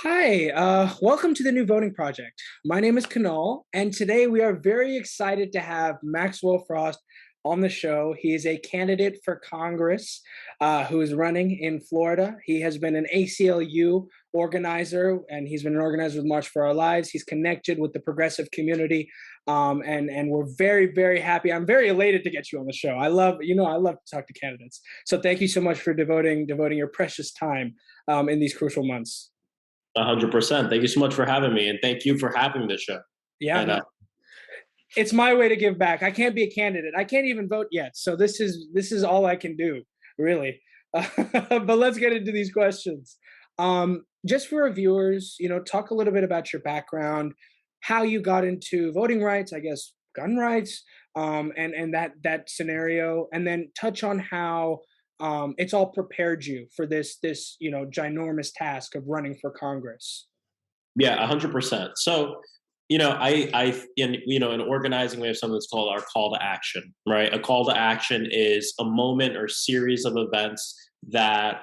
Hi, welcome to the New Voting Project. My name is Kanal, and today we are very excited to have Maxwell Frost on the show. He is a candidate for Congress who is running in Florida. He has been an ACLU organizer, and he's been an organizer with March for Our Lives. He's connected with the progressive community, and we're very happy. I'm very elated to get you on the show. I love to talk to candidates. So thank you so much for devoting your precious time in these crucial months. 100%. Thank you so much for having me, and thank you for having this show. Yeah, And no, it's my way to give back. I can't be a candidate. I can't even vote yet. So this is all I can do, really. But let's get into these questions. Just for our viewers, talk a little bit about your background, how you got into voting rights, I guess gun rights, and that scenario, and then touch on how it's all prepared you for this ginormous task of running for Congress. yeah, 100%. So, in organizing, we have something that's called our call to action, right? A call to action is a moment or series of events that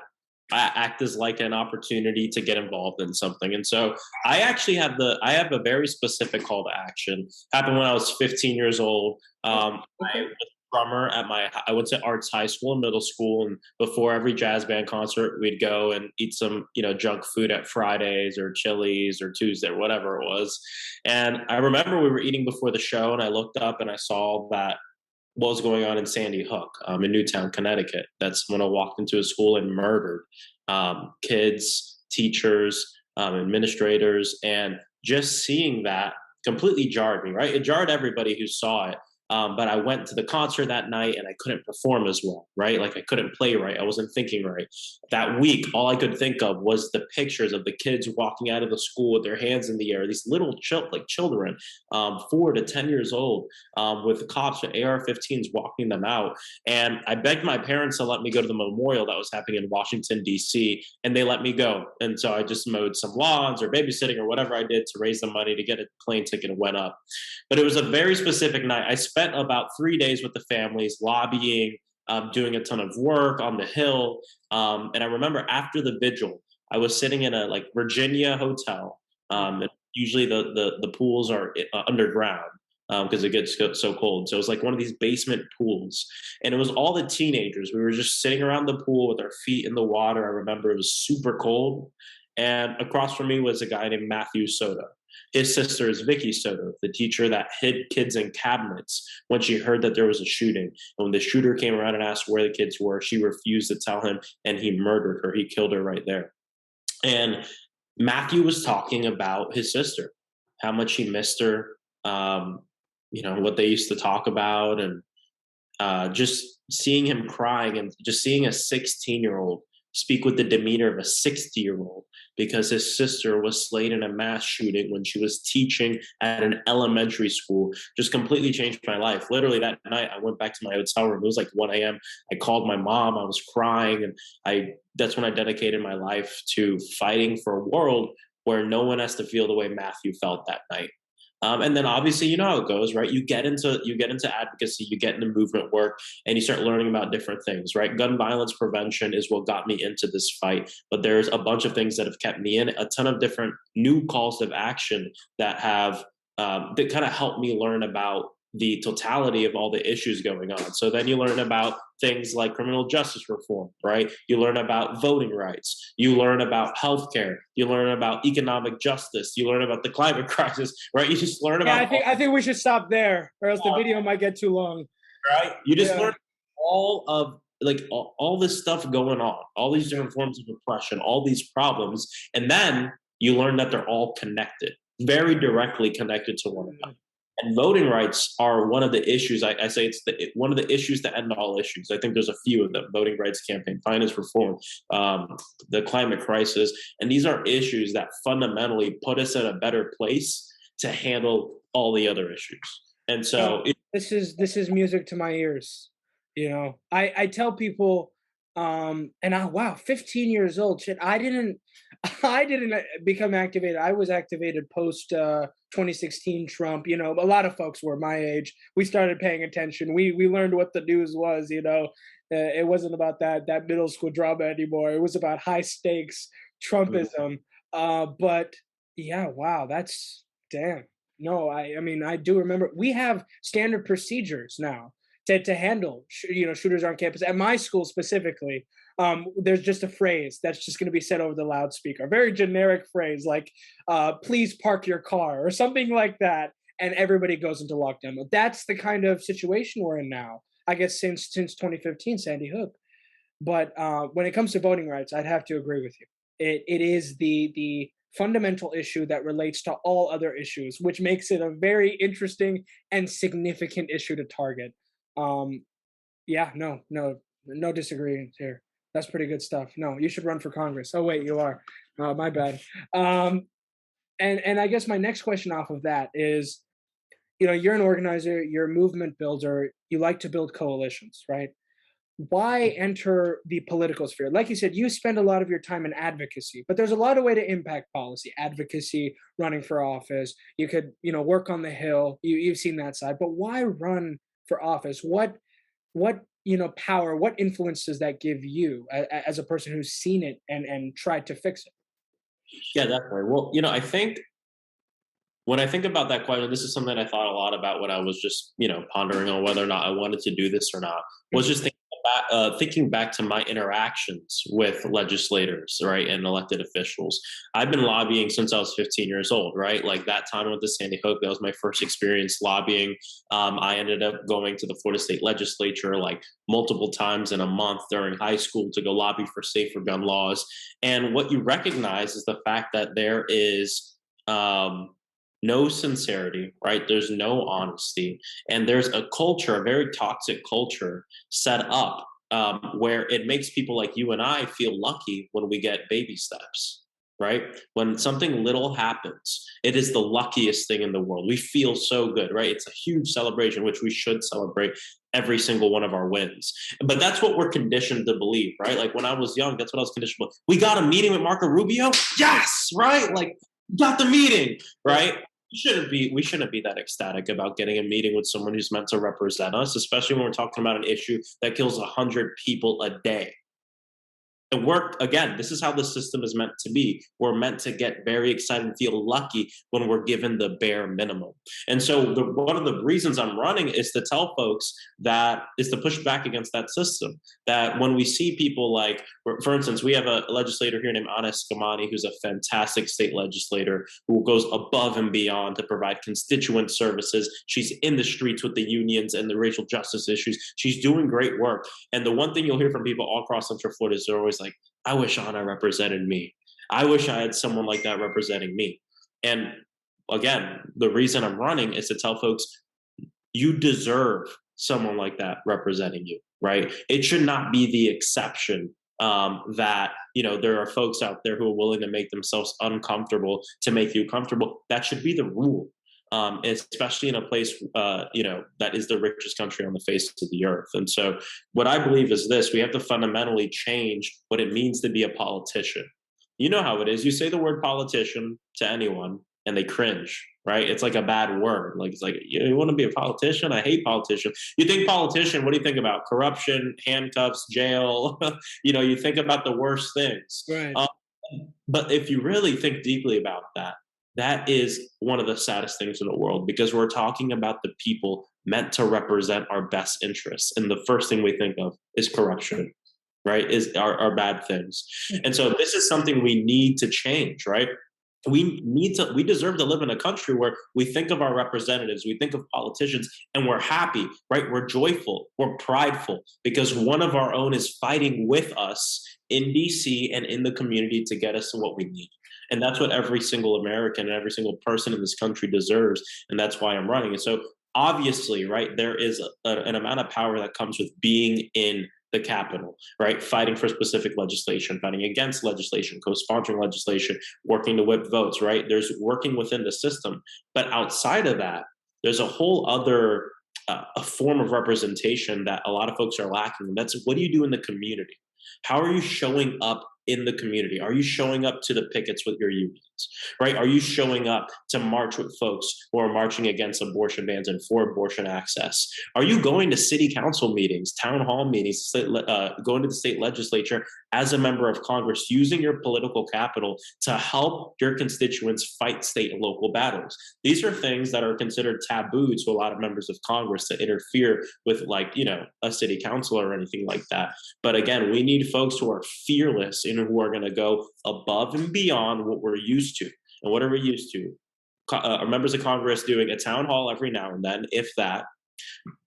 act as like an opportunity to get involved in something. And so I have a very specific call to action. Happened when I was 15 years old. I Okay. was a drummer at I went to arts high school and middle school, and before every jazz band concert, we'd go and eat some junk food at Fridays or Chili's or Tuesday or whatever it was. And I remember we were eating before the show, and I looked up and I saw that what was going on in Sandy Hook, in Newtown, Connecticut. That's when I walked into a school and murdered kids, teachers, administrators, and just seeing that completely jarred me. Right, it jarred everybody who saw it. But I went to the concert that night and I couldn't perform as well, right? Like I couldn't play right. I wasn't thinking right. That week, all I could think of was the pictures of the kids walking out of the school with their hands in the air, these little children, 4 to 10 years old, with the cops with AR-15s walking them out. And I begged my parents to let me go to the memorial that was happening in Washington, D.C., and they let me go. And so I just mowed some lawns or babysitting or whatever I did to raise the money to get a plane ticket and went up. But it was a very specific night. I spent about 3 days with the families lobbying, doing a ton of work on the Hill. And I remember after the vigil, I was sitting in a like Virginia hotel. And usually the pools are underground because it gets so cold. So it was like one of these basement pools, and it was all the teenagers. We were just sitting around the pool with our feet in the water. I remember it was super cold, and across from me was a guy named Matthew Soto. His sister is Vicky Soto, the teacher that hid kids in cabinets when she heard that there was a shooting. And when the shooter came around and asked where the kids were, she refused to tell him, and he murdered her. He killed her right there. And Matthew was talking about his sister, how much he missed her, what they used to talk about, and just seeing him crying and just seeing a 16-year-old speak with the demeanor of a 60-year-old because his sister was slain in a mass shooting when she was teaching at an elementary school just completely changed my life. Literally that night, I went back to my hotel room. It was like 1 a.m. I called my mom. I was crying, and that's when I dedicated my life to fighting for a world where no one has to feel the way Matthew felt that night. And then obviously, you know how it goes, right? You get into advocacy, you get into movement work, and you start learning about different things, right? Gun violence prevention is what got me into this fight, but there's a bunch of things that have kept me in. A ton of different new calls of action that have that kind of helped me learn about the totality of all the issues going on. So then you learn about things like criminal justice reform, right? You learn about voting rights. You learn about healthcare. You learn about economic justice. You learn about the climate crisis, right? You just learn Yeah, about I think we should stop there, or else the video might get too long. right? You just Yeah. learn all of like all this stuff going on, all these different forms of oppression, all these problems, and then you learn that they're all connected, very directly connected to one another. And voting rights are one of the issues. I say it's one of the issues to end all issues. I think there's a few of them: voting rights campaign, finance reform, the climate crisis, and these are issues that fundamentally put us in a better place to handle all the other issues. And No, so, this is music to my ears. I tell people, and wow, 15 years old. Shit, I didn't I didn't become activated. I was activated post 2016 Trump. A lot of folks were my age. We started paying attention. We learned what the news was. It wasn't about that middle school drama anymore. It was about high stakes Trumpism. But yeah, wow, that's damn. No, I mean, I do remember we have standard procedures now to handle shooters on campus. At my school specifically, there's just a phrase that's just going to be said over the loudspeaker, a very generic phrase like "Please park your car" or something like that, and everybody goes into lockdown mode. That's the kind of situation we're in now. I guess since 2015, Sandy Hook. But when it comes to voting rights, I'd have to agree with you. It is the fundamental issue that relates to all other issues, which makes it a very interesting and significant issue to target. Um, yeah, no disagreement here. That's pretty good stuff. No, you should run for Congress. Oh wait, you are. My bad. Um, and I guess my next question off of that is, you're an organizer, you're a movement builder, you like to build coalitions, right? Why enter the political sphere? Like you said, you spend a lot of your time in advocacy, but there's a lot of way to impact policy. Advocacy, running for office. You could, work on the Hill. You've seen that side, but why run for office? What power? What influence does that give you as a person who's seen it and tried to fix it? Yeah, definitely. Well, I think when I think about that question, this is something I thought a lot about when I was just, pondering on whether or not I wanted to do this or not. Was Mhm. just thinking back to my interactions with legislators, right, and elected officials. I've been lobbying since I was 15 years old, right? Like that time with the Sandy Hook, that was my first experience lobbying. I ended up going to the Florida State Legislature like multiple times in a month during high school to go lobby for safer gun laws. And what you recognize is the fact that there is um, no sincerity, right? There's no honesty, and there's a culture, a very toxic culture, set up where it makes people like you and I feel lucky when we get baby steps, right? When something little happens, it is the luckiest thing in the world. We feel so good, right? It's a huge celebration, which we should celebrate every single one of our wins. But that's what we're conditioned to believe, right? Like when I was young, that's what I was conditioned to. We got a meeting with Marco Rubio? Yes, right? Like got the meeting, right? We shouldn't be that ecstatic about getting a meeting with someone who's meant to represent us, especially when we're talking about an issue that kills 100 people a day. It worked again. This is how the system is meant to be. We're meant to get very excited and feel lucky when we're given the bare minimum. And so, one of the reasons I'm running is to tell folks that is to push back against that system. That when we see people like, for instance, we have a legislator here named Ana Eskamani, who's a fantastic state legislator who goes above and beyond to provide constituent services. She's in the streets with the unions and the racial justice issues. She's doing great work. And the one thing you'll hear from people all across Central Florida is they're always like, I wish Anna represented me. I wish I had someone like that representing me. And again, the reason I'm running is to tell folks you deserve someone like that representing you, right? It should not be the exception that there are folks out there who are willing to make themselves uncomfortable to make you comfortable. That should be the rule, especially in a place that is the richest country on the face of the earth. And so, what I believe is this: we have to fundamentally change what it means to be a politician. You know how it is. You say the word politician to anyone, and they cringe. Right? It's like a bad word. Like it's like you want to be a politician. I hate politicians. You think politician? What do you think about? Corruption, handcuffs, jail. You think about the worst things. Right. But if you really think deeply about that, that is one of the saddest things in the world because we're talking about the people meant to represent our best interests. And the first thing we think of is corruption, right? Is our bad things. And so this is something we need to change, right? We deserve to live in a country where we think of our representatives, we think of politicians, and we're happy, right? We're joyful, we're prideful because one of our own is fighting with us in DC and in the community to get us to what we need. And that's what every single American and every single person in this country deserves. And that's why I'm running. And so obviously, right, there is an amount of power that comes with being in the Capitol, right? Fighting for specific legislation, fighting against legislation, co-sponsoring legislation, working to whip votes, right? There's working within the system. But outside of that, there's a whole other a form of representation that a lot of folks are lacking. And that's what do you do in the community? How are you showing up in the community? Are you showing up to the pickets with your unions, right? Are you showing up to march with folks who are marching against abortion bans and for abortion access? Are you going to city council meetings, town hall meetings, going to the state legislature as a member of Congress, using your political capital to help your constituents fight state and local battles? These are things that are considered taboo to a lot of members of Congress, to interfere with, like, a city councilor or anything like that. But again, we need folks who are fearless and who are going to go above and beyond what we're used to. And what are we used to? Members of Congress doing a town hall every now and then, if that,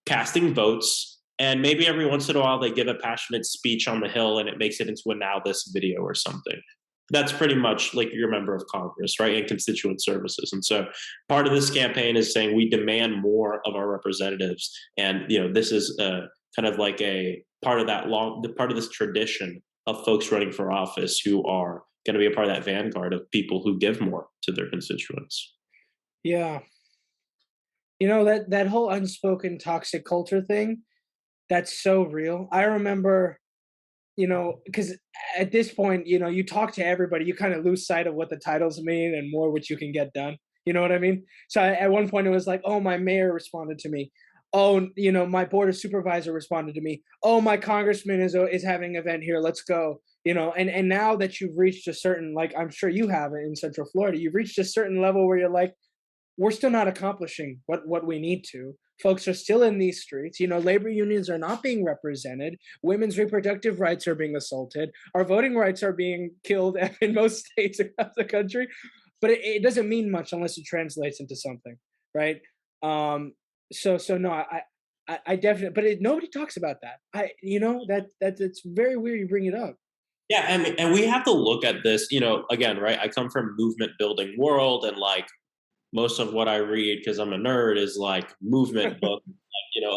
casting votes, and maybe every once in a while they give a passionate speech on the Hill and it makes it into a Now This video or something. That's pretty much like you're a member of Congress, right? And constituent services. And so part of this campaign is saying we demand more of our representatives. And, this is kind of like a part of part of this tradition of folks running for office who are going to be a part of that vanguard of people who give more to their constituents. Yeah. That whole unspoken toxic culture thing, that's so real. I remember, because at this point, you talk to everybody, you kind of lose sight of what the titles mean and more what you can get done. You know what I mean? So at one point it was like, oh, my mayor responded to me. Oh, my board of supervisor responded to me. Oh, my congressman is having an event here. Let's go. And now that you've reached a certain, like, I'm sure you have in Central Florida, you've reached a certain level where you're like, we're still not accomplishing what we need to. Folks are still in these streets. Labor unions are not being represented. Women's reproductive rights are being assaulted. Our voting rights are being killed in most states across the country. But it doesn't mean much unless it translates into something, right? So no, I definitely, but nobody talks about that. That's very weird you bring it up. Yeah, and we have to look at this, again, right? I come from movement building world, and like most of what I read, because I'm a nerd, is like movement books,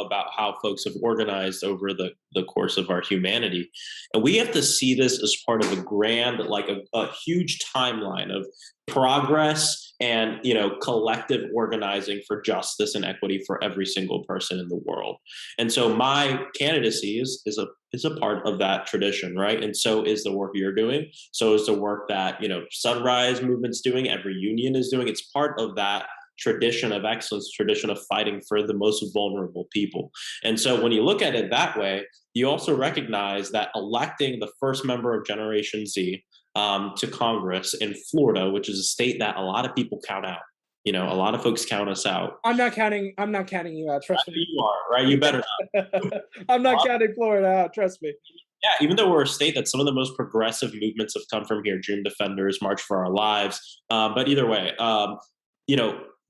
about how folks have organized over the course of our humanity. And we have to see this as part of a grand, like a huge timeline of progress and, collective organizing for justice and equity for every single person in the world. And so my candidacy is a part of that tradition, right? And so is the work you're doing. So is the work that, Sunrise Movement's doing, every union is doing. It's part of that tradition of excellence, tradition of fighting for the most vulnerable people. And so when you look at it that way, you also recognize that electing the first member of Generation Z to Congress in Florida, which is a state that a lot of people count out. A lot of folks count us out. I'm not counting you out. Trust me. You are, right? You better not. I'm not counting Florida out. Trust me. Yeah, even though we're a state that some of the most progressive movements have come from here, Dream Defenders, March for Our Lives. But either way,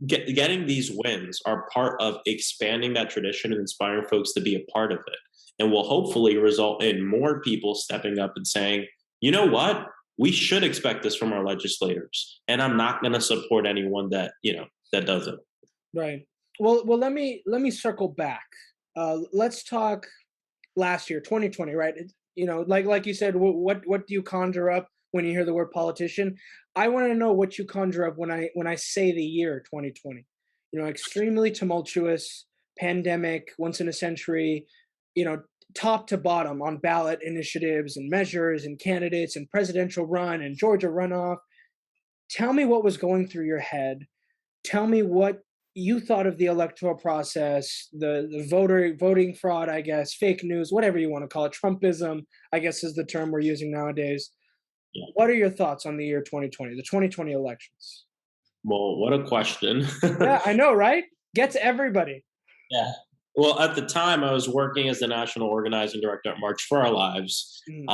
getting these wins are part of expanding that tradition and inspiring folks to be a part of it, and will hopefully result in more people stepping up and saying, you know what, we should expect this from our legislators, and I'm not going to support anyone that that doesn't. Right. Well, let me circle back. Let's talk last year, 2020. Right. Like you said, what do you conjure up when you hear the word politician? I want to know what you conjure up when I say the year 2020. Extremely tumultuous, pandemic, once in a century. Top to bottom on ballot initiatives and measures and candidates and presidential run and Georgia runoff. Tell me what was going through your head. Tell me what you thought of the electoral process, the voting fraud, I guess, fake news, whatever you want to call it, Trumpism, I guess is the term we're using nowadays. Yeah. What are your thoughts on the year 2020, the 2020 elections? Well, what a question. Yeah, I know, right? Gets everybody. Yeah. Well, at the time, I was working as the national organizing director at March for Our Lives, and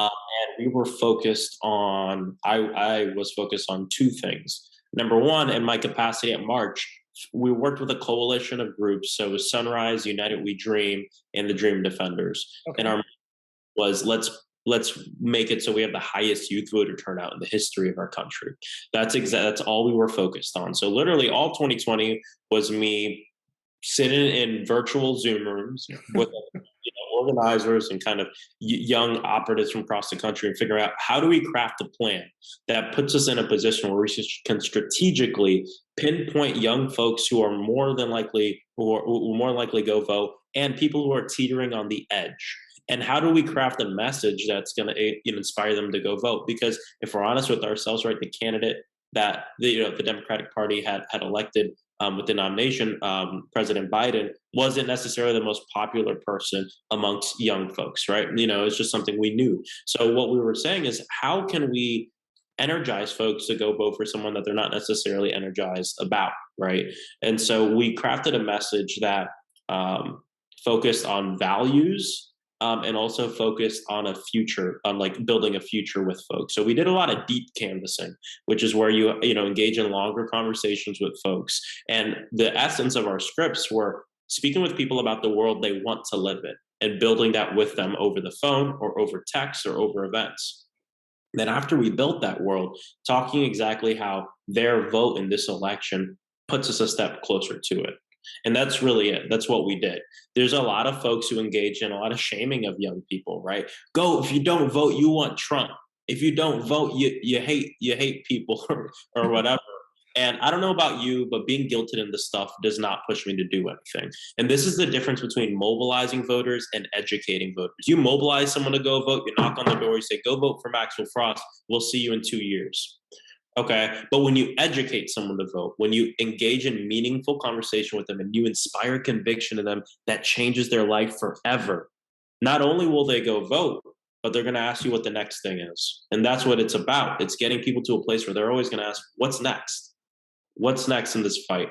we were focused on. I was focused on two things. Number one, in my capacity at March, we worked with a coalition of groups. So it was Sunrise, United We Dream, and the Dream Defenders. Okay. And our was let's make it so we have the highest youth voter turnout in the history of our country. That's all we were focused on. So literally, all 2020 was me sitting in virtual Zoom rooms with organizers and kind of young operatives from across the country and figure out how do we craft a plan that puts us in a position where we can strategically pinpoint young folks who are more likely go vote and people who are teetering on the edge, And how do we craft a message that's going to inspire them to go vote? Because if we're honest with ourselves, right, the candidate that the Democratic Party had elected with the nomination, President Biden, wasn't necessarily the most popular person amongst young folks, right? It's just something we knew. So what we were saying is, how can we energize folks to go vote for someone that they're not necessarily energized about, right? And so we crafted a message that focused on values, and also focused on a future, on like building a future with folks. So we did a lot of deep canvassing, which is where you engage in longer conversations with folks. And the essence of our scripts were speaking with people about the world they want to live in and building that with them over the phone or over text or over events. Then after we built that world, talking exactly how their vote in this election puts us a step closer to it. And that's really it. That's what we did. There's a lot of folks who engage in a lot of shaming of young people, right? Go, if you don't vote, you want Trump. If you don't vote, you hate people or whatever. And I don't know about you, but being guilted into stuff does not push me to do anything. And this is the difference between mobilizing voters and educating voters. You mobilize someone to go vote, you knock on the door, you say, go vote for Maxwell Frost. We'll see you in 2 years. Okay. But when you educate someone to vote, when you engage in meaningful conversation with them and you inspire conviction in them that changes their life forever, not only will they go vote, but they're going to ask you what the next thing is. And that's what it's about. It's getting people to a place where they're always going to ask, what's next? What's next in this fight?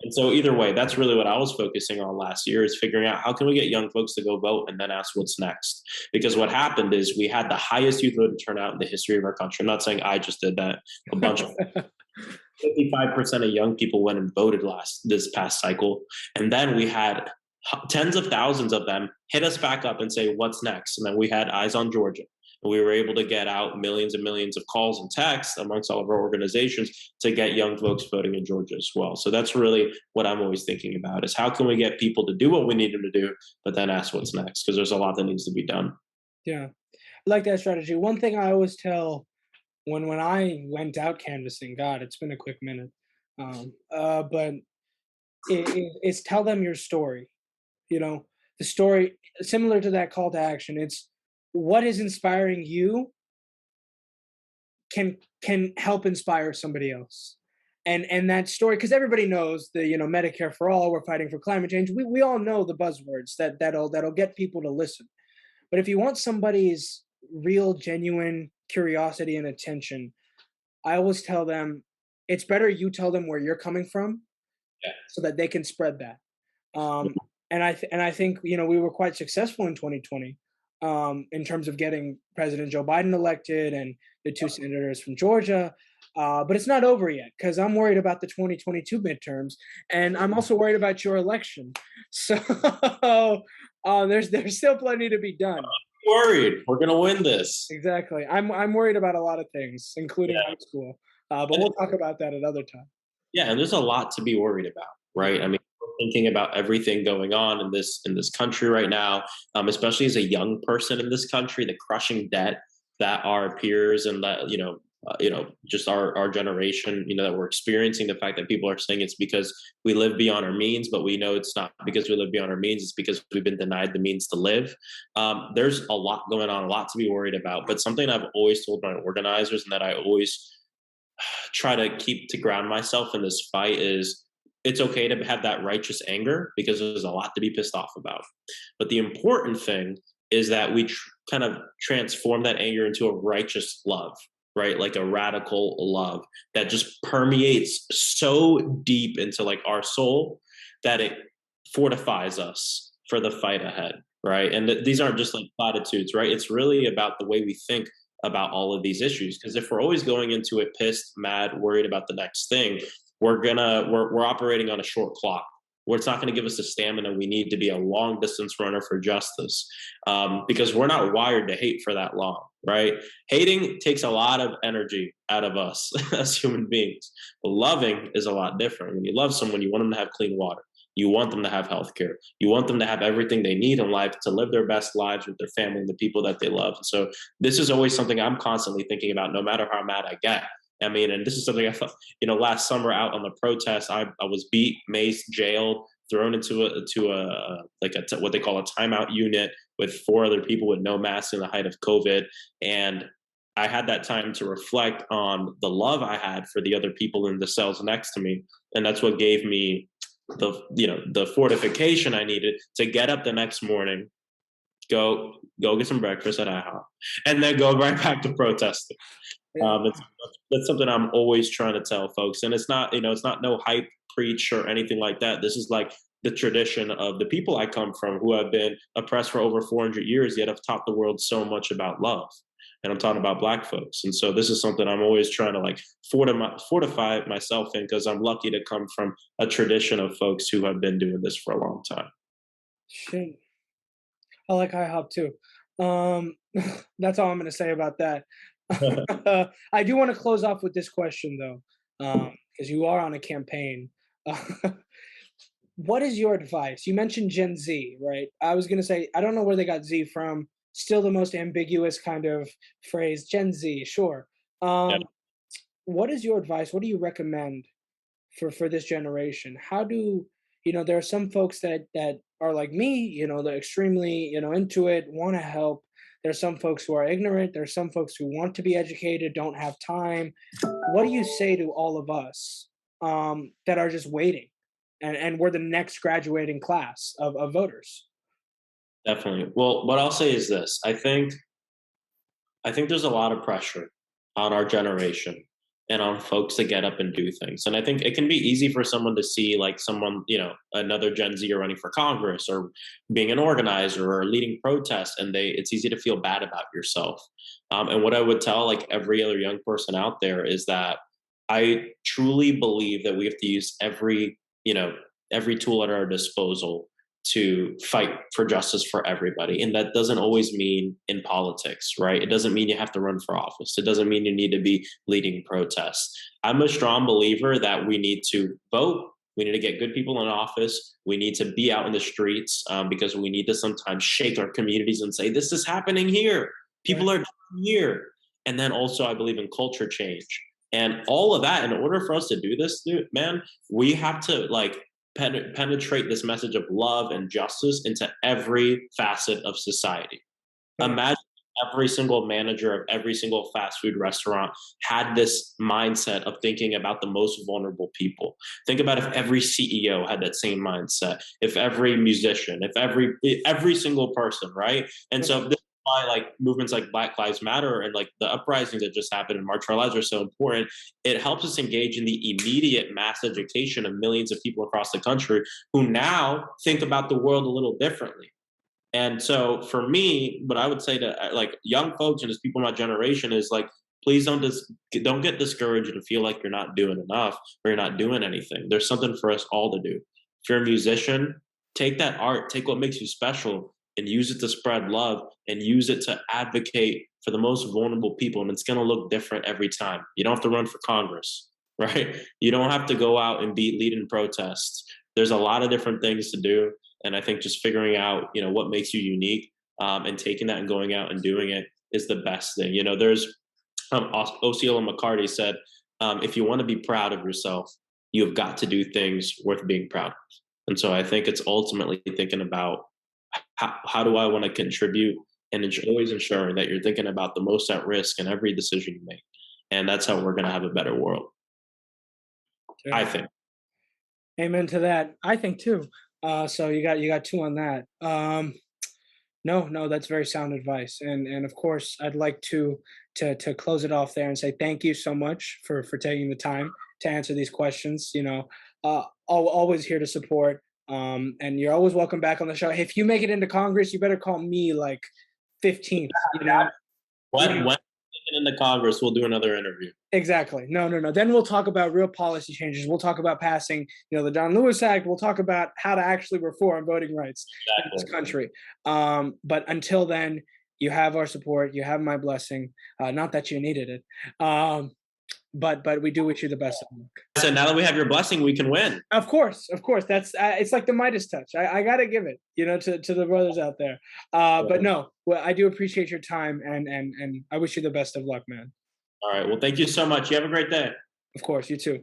And so either way, that's really what I was focusing on last year, is figuring out how can we get young folks to go vote and then ask what's next. Because what happened is we had the highest youth voter turnout in the history of our country. I'm not saying I just did that. A bunch of 55% of young people went and voted this past cycle. And then we had tens of thousands of them hit us back up and say, what's next? And then we had Eyes on Georgia. We were able to get out millions and millions of calls and texts amongst all of our organizations to get young folks voting in Georgia as well. So that's really what I'm always thinking about, is how can we get people to do what we need them to do, but then ask what's next, because there's a lot that needs to be done. Yeah, I like that strategy. One thing I always tell when I went out canvassing, God, it's been a quick minute, but it's tell them your story. The story similar to that call to action. It's what is inspiring you can help inspire somebody else. And that story, because everybody knows the Medicare for all, we're fighting for climate change. We all know the buzzwords that'll get people to listen. But if you want somebody's real, genuine curiosity and attention, I always tell them it's better you tell them where you're coming from, Yeah. so that they can spread that. And I think we were quite successful in 2020, in terms of getting President Joe Biden elected and the two senators from Georgia. But it's not over yet, because I'm worried about the 2022 midterms, and I'm also worried about your election. So there's still plenty to be done. Worried we're gonna win this. Exactly. I'm worried about a lot of things, including high school. But we'll talk about that another time. Yeah, and there's a lot to be worried about, right? I mean, we're thinking about everything going on in this country right now, especially as a young person in this country, the crushing debt that our peers and that just our generation, that we're experiencing. The fact that people are saying it's because we live beyond our means, but we know it's not because we live beyond our means. It's because we've been denied the means to live. There's a lot going on, a lot to be worried about. But something I've always told my organizers, and that I always try to keep to ground myself in this fight, is it's okay to have that righteous anger, because there's a lot to be pissed off about. But the important thing is that we kind of transform that anger into a righteous love, right? Like a radical love that just permeates so deep into like our soul that it fortifies us for the fight ahead, right? And these aren't just like platitudes, right? It's really about the way we think about all of these issues. Because if we're always going into it pissed, mad, worried about the next thing, we're operating on a short clock, where it's not going to give us the stamina we need to be a long distance runner for justice, because we're not wired to hate for that long, right? Hating takes a lot of energy out of us as human beings, but loving is a lot different. When you love someone, you want them to have clean water. You want them to have health care. You want them to have everything they need in life to live their best lives with their family and the people that they love. And so this is always something I'm constantly thinking about, no matter how mad I get. I mean, and this is something I thought, last summer out on the protest, I was beat, maced, jailed, thrown into what they call a timeout unit with 4 other people with no masks in the height of COVID. And I had that time to reflect on the love I had for the other people in the cells next to me. And that's what gave me the fortification I needed to get up the next morning, go get some breakfast at IHOP, and then go right back to protesting. That's something I'm always trying to tell folks, and it's not it's not no hype preach or anything like that. This is like the tradition of the people I come from, who have been oppressed for over 400 years, yet have taught the world so much about love. And I'm talking about Black folks, and so this is something I'm always trying to like fortify myself in, because I'm lucky to come from a tradition of folks who have been doing this for a long time. Shit. I like IHOP too. Um, that's all I'm going to say about that. I do want to close off with this question though, because you are on a campaign. What is your advice? You mentioned Gen Z, right? I was going to say, I don't know where they got Z from. Still the most ambiguous kind of phrase, Gen Z, sure. Yeah. What is your advice? What do you recommend for this generation? How do there are some folks that are like me, they're extremely into it, want to help. There's some folks who are ignorant. There's some folks who want to be educated, don't have time. What do you say to all of us that are just waiting, and we're the next graduating class of voters? Definitely. Well, what I'll say is this: I think there's a lot of pressure on our generation and on folks to get up and do things. And I think it can be easy for someone to see like someone, another Gen Z, or running for Congress, or being an organizer, or leading protests, and it's easy to feel bad about yourself. And what I would tell like every other young person out there is that I truly believe that we have to use every tool at our disposal to fight for justice for everybody. And that doesn't always mean in politics, right? It doesn't mean you have to run for office. It doesn't mean you need to be leading protests. I'm a strong believer that we need to vote. We need to get good people in office. We need to be out in the streets, because we need to sometimes shake our communities and say, this is happening here. People are here. And then also I believe in culture change. And all of that, in order for us to do this, man, we have to like penetrate this message of love and justice into every facet of society. Imagine every single manager of every single fast food restaurant had this mindset of thinking about the most vulnerable people. Think about if every CEO had that same mindset, if every musician, if every single person, right? And so this is why like movements like Black Lives Matter and like the uprisings that just happened in March for Our Lives are so important. It helps us engage in the immediate mass education of millions of people across the country who now think about the world a little differently. And so for me, what I would say to like young folks and just people in my generation is like, please don't get discouraged and feel like you're not doing enough or you're not doing anything. There's something for us all to do. If you're a musician, take that art, take what makes you special, and use it to spread love and use it to advocate for the most vulnerable people. And it's going to look different every time. You don't have to run for Congress, right? You don't have to go out and leading protests. There's a lot of different things to do. And I think just figuring out, what makes you unique, and taking that and going out and doing it is the best thing. There's Osceola McCarty said, if you want to be proud of yourself, you have got to do things worth being proud of. And so I think it's ultimately thinking about how do I want to contribute, and always ensuring that you're thinking about the most at risk in every decision you make. And that's how we're going to have a better world. Sure. I think. Amen to that. I think too. So you got two on that. No, that's very sound advice. And of course, I'd like to close it off there and say thank you so much for taking the time to answer these questions. Always here to support. And you're always welcome back on the show. Hey, if you make it into Congress, you better call me like 15th. When in the Congress, we'll do another interview. Exactly. No. Then we'll talk about real policy changes. We'll talk about passing, the John Lewis Act. We'll talk about how to actually reform voting rights in this country. But until then, you have our support. You have my blessing. Not that you needed it. But we do wish you the best of luck. So now that we have your blessing, we can win. Of course. That's it's like the Midas touch. I gotta give it, to the brothers out there. But no, well, I do appreciate your time, and I wish you the best of luck, man. All right. Well, thank you so much. You have a great day. Of course, you too.